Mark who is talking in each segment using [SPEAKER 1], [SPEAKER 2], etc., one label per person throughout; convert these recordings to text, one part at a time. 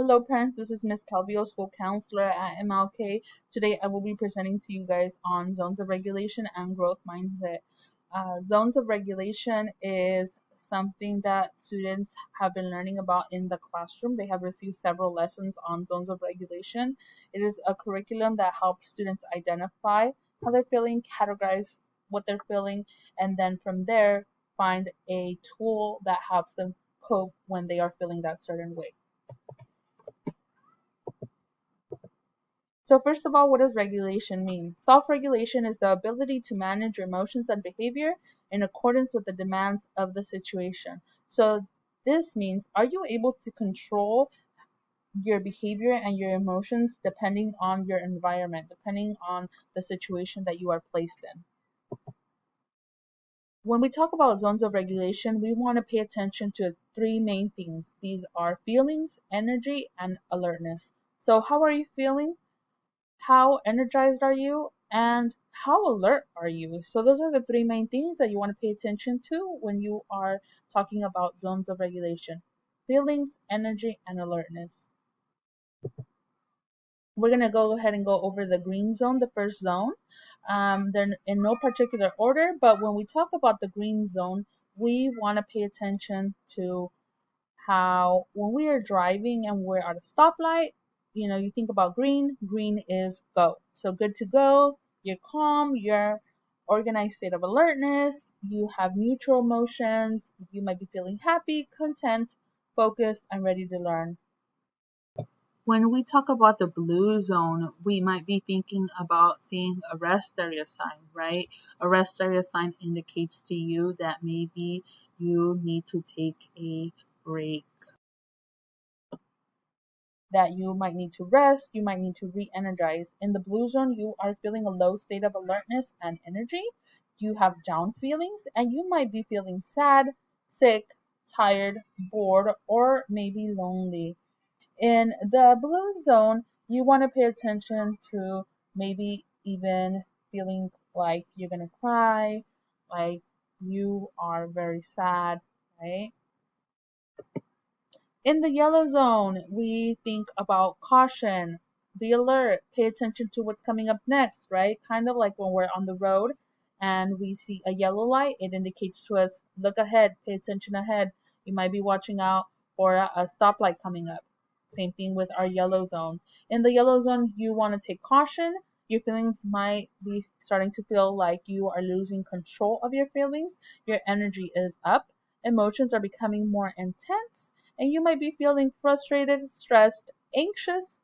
[SPEAKER 1] Hello, parents. This is Miss Calvillo, school counselor at MLK. Today, I will be presenting to you guys on zones of regulation and growth mindset. Zones of regulation is something that students have been learning about in the classroom. They have received several lessons on zones of regulation. It is a curriculum that helps students identify how they're feeling, categorize what they're feeling, and then from there, find a tool that helps them cope when they are feeling that certain way. So first of all, what does regulation mean? Self-regulation is the ability to manage your emotions and behavior in accordance with the demands of the situation. So this means, are you able to control your behavior and your emotions depending on your environment, depending on the situation that you are placed in? When we talk about zones of regulation, we want to pay attention to three main things. These are feelings, energy, and alertness. So how are you feeling? How energized are you, and how alert are you? So those are the three main things that you want to pay attention to when you are talking about zones of regulation: feelings, energy, and alertness. We're going to go ahead and go over the green zone, the first zone. They're in no particular order, but when we talk about the green zone, we want to pay attention to how when we are driving and we're at a stoplight, you think about green. Green is go. So good to go. You're calm. You're organized state of alertness. You have neutral emotions. You might be feeling happy, content, focused, and ready to learn. When we talk about the blue zone, we might be thinking about seeing a rest area sign, right? A rest area sign indicates to you that maybe you need to take a break, that you might need to rest, you might need to re-energize. In the blue zone, you are feeling a low state of alertness and energy. You have down feelings, and you might be feeling sad, sick, tired, bored, or maybe lonely. In the blue zone, you want to pay attention to maybe even feeling like you're going to cry, like you are very sad, right? In the yellow zone, we think about caution, be alert, pay attention to what's coming up next, right? Kind of like when we're on the road and we see a yellow light, it indicates to us, look ahead, pay attention ahead. You might be watching out for a stoplight coming up. Same thing with our yellow zone. In the yellow zone, you want to take caution. Your feelings might be starting to feel like you are losing control of your feelings. Your energy is up. Emotions are becoming more intense and you might be feeling frustrated, stressed, anxious,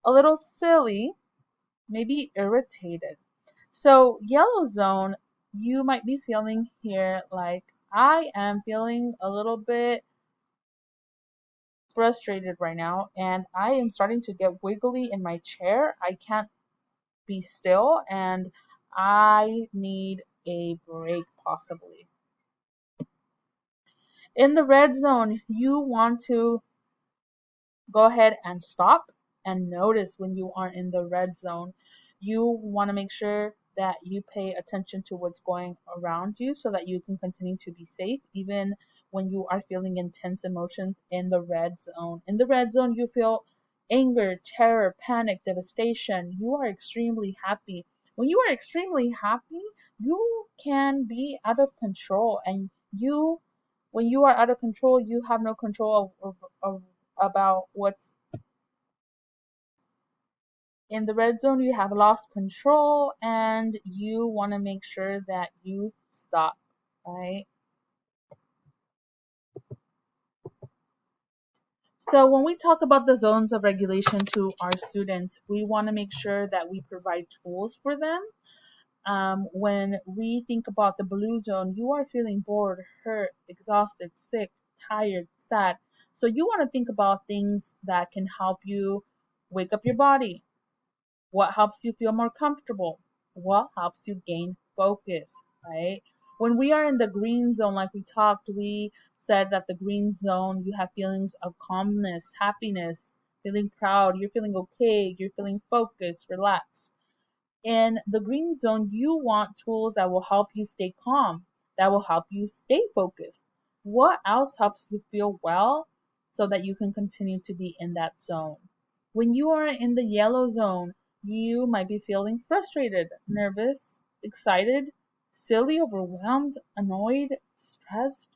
[SPEAKER 1] a little silly, maybe irritated. So, yellow zone, you might be feeling here like I am feeling a little bit frustrated right now and I am starting to get wiggly in my chair. I can't be still and I need a break possibly. In the red zone, you want to go ahead and stop and notice when you are in the red zone. You want to make sure that you pay attention to what's going around you so that you can continue to be safe even when you are feeling intense emotions in the red zone. In the red zone, you feel anger, terror, panic, devastation. You are extremely happy. When you are extremely happy, you can be out of control and when you are out of control, you have no control of about what's in the red zone. You have lost control and you want to make sure that you stop, right? So when we talk about the zones of regulation to our students, we want to make sure that we provide tools for them. When we think about the blue zone, you are feeling bored, hurt, exhausted, sick, tired, sad. So you want to think about things that can help you wake up your body. What helps you feel more comfortable? What helps you gain focus, right? When we are in the green zone, like we talked, we said that the green zone, you have feelings of calmness, happiness, feeling proud, you're feeling okay, you're feeling focused, relaxed. In the green zone, you want tools that will help you stay calm, that will help you stay focused. What else helps you feel well so that you can continue to be in that zone. When you are in the yellow zone, you might be feeling frustrated, nervous, excited, silly, overwhelmed, annoyed, stressed.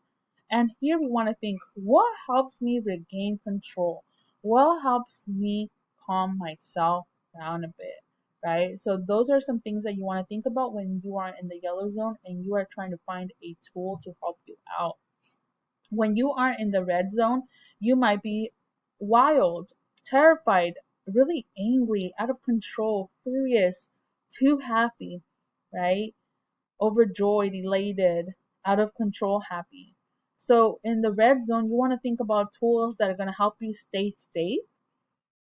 [SPEAKER 1] And here we want to think, what helps me regain control? What helps me calm myself down a bit, right? So those are some things that you want to think about when you are in the yellow zone and you are trying to find a tool to help you out. When you are in the red zone, you might be wild, terrified, really angry, out of control, furious, too happy, right? Overjoyed, elated, out of control, happy. So in the red zone, you want to think about tools that are going to help you stay safe.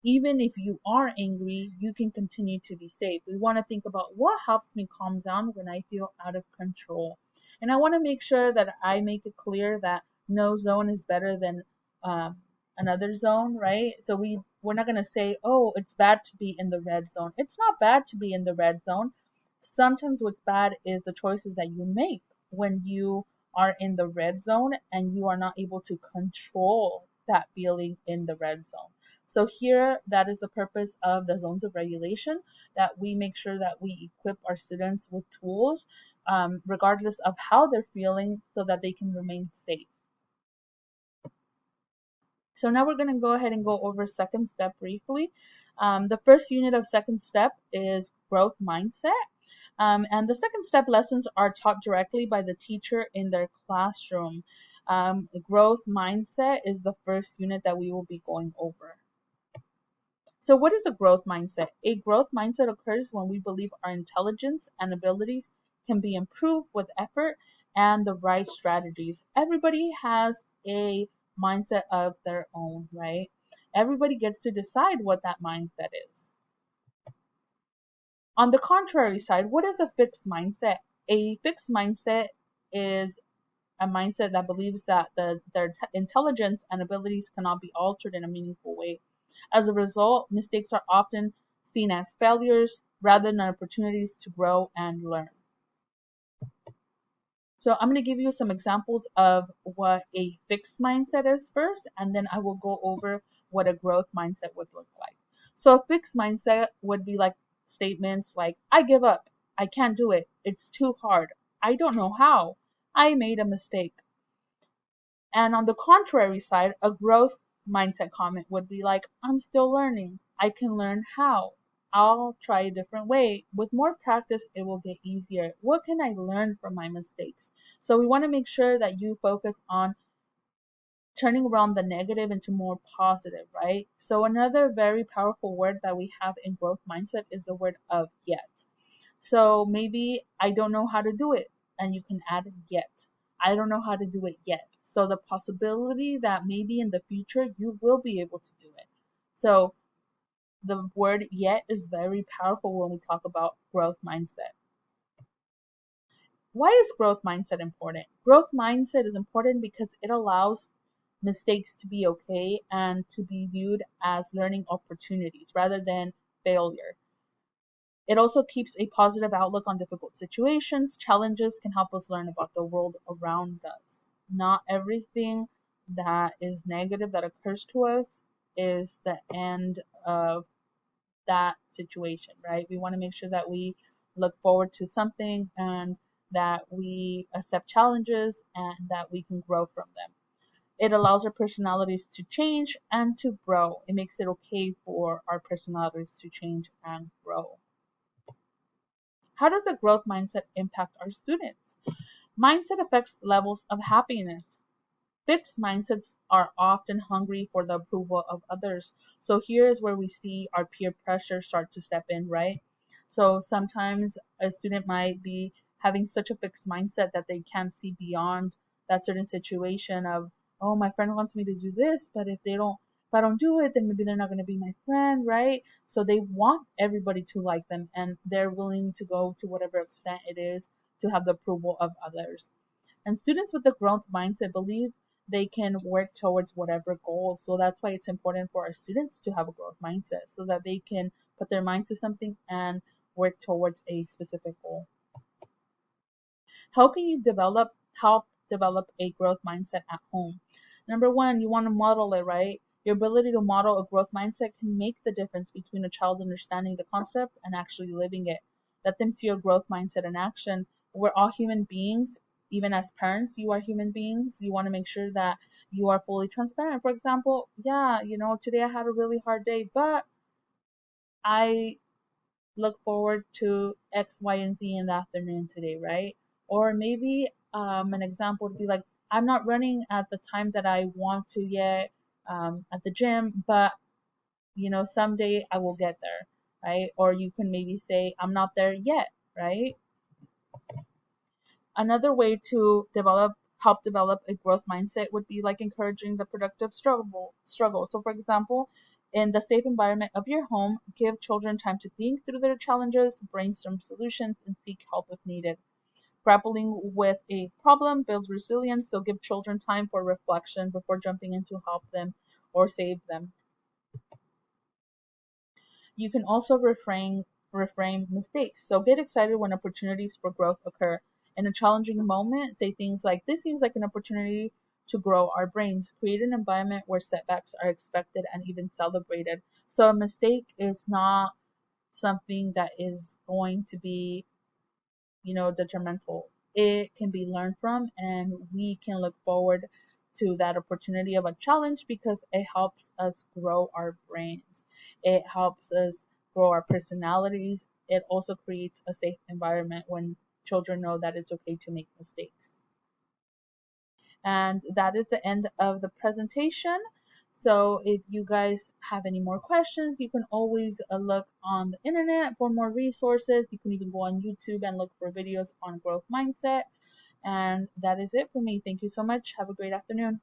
[SPEAKER 1] Even if you are angry, you can continue to be safe. We want to think about what helps me calm down when I feel out of control. And I want to make sure that I make it clear that no zone is better than um, another zone, right? So we're not going to say, oh, it's bad to be in the red zone. It's not bad to be in the red zone. Sometimes what's bad is the choices that you make when you are in the red zone and you are not able to control that feeling in the red zone. So here, that is the purpose of the zones of regulation, that we make sure that we equip our students with tools, regardless of how they're feeling, so that they can remain safe. So now we're going to go ahead and go over second step briefly. The first unit of second step is growth mindset. And the second step lessons are taught directly by the teacher in their classroom. Growth mindset is the first unit that we will be going over. So what is a growth mindset? A growth mindset occurs when we believe our intelligence and abilities can be improved with effort and the right strategies. Everybody has a mindset of their own, right? Everybody gets to decide what that mindset is. On the contrary side, what is a fixed mindset? A fixed mindset is a mindset that believes that their intelligence and abilities cannot be altered in a meaningful way. As a result, mistakes are often seen as failures rather than opportunities to grow and learn. So I'm going to give you some examples of what a fixed mindset is first, and then I will go over what a growth mindset would look like. So a fixed mindset would be like statements like, I give up, I can't do it, it's too hard, I don't know how, I made a mistake. And on the contrary side, a growth mindset comment would be like, I'm still learning. I can learn how. I'll try a different way. With more practice, it will get easier. What can I learn from my mistakes? So we want to make sure that you focus on turning around the negative into more positive, right? So another very powerful word that we have in growth mindset is the word of yet. So maybe I don't know how to do it, and you can add yet. I don't know how to do it yet. So the possibility that maybe in the future you will be able to do it. So the word yet is very powerful when we talk about growth mindset. Why is growth mindset important? Growth mindset is important because it allows mistakes to be okay and to be viewed as learning opportunities rather than failure. It also keeps a positive outlook on difficult situations. Challenges can help us learn about the world around us. Not everything that is negative that occurs to us is the end of that situation, right? We want to make sure that we look forward to something and that we accept challenges and that we can grow from them. It allows our personalities to change and to grow. It makes it okay for our personalities to change and grow. How does a growth mindset impact our students? Mindset affects levels of happiness. Fixed mindsets are often hungry for the approval of others. So here is where we see our peer pressure start to step in, right? So sometimes a student might be having such a fixed mindset that they can't see beyond that certain situation of, oh, my friend wants me to do this, but if I don't do it, then maybe they're not going to be my friend, right? So they want everybody to like them and they're willing to go to whatever extent it is to have the approval of others. And students with the growth mindset believe they can work towards whatever goal. So that's why it's important for our students to have a growth mindset so that they can put their mind to something and work towards a specific goal. How can you help develop a growth mindset at home? Number one, you want to model it, right? Your ability to model a growth mindset can make the difference between a child understanding the concept and actually living it. Let them see your growth mindset in action. We're all human beings. Even as parents, you are human beings. You want to make sure that you are fully transparent. For example, yeah, today I had a really hard day, but I look forward to X, Y, and Z in the afternoon today, right? Or maybe an example would be like, I'm not running at the time that I want to yet at the gym, but someday I will get there, right? Or you can maybe say, I'm not there yet, right? Another way to help develop a growth mindset would be like encouraging the productive struggle. So for example, in the safe environment of your home, give children time to think through their challenges, brainstorm solutions, and seek help if needed. Grappling with a problem builds resilience, so give children time for reflection before jumping in to help them or save them. You can also reframe mistakes. So get excited when opportunities for growth occur. In a challenging moment, say things like, this seems like an opportunity to grow our brains. Create an environment where setbacks are expected and even celebrated. So a mistake is not something that is going to be, detrimental. It can be learned from, and we can look forward to that opportunity of a challenge because it helps us grow our brains. It helps us grow our personalities. It also creates a safe environment when children know that it's okay to make mistakes. And that is the end of the presentation. So if you guys have any more questions, you can always look on the internet for more resources. You can even go on YouTube and look for videos on growth mindset. And that is it for me. Thank you so much. Have a great afternoon.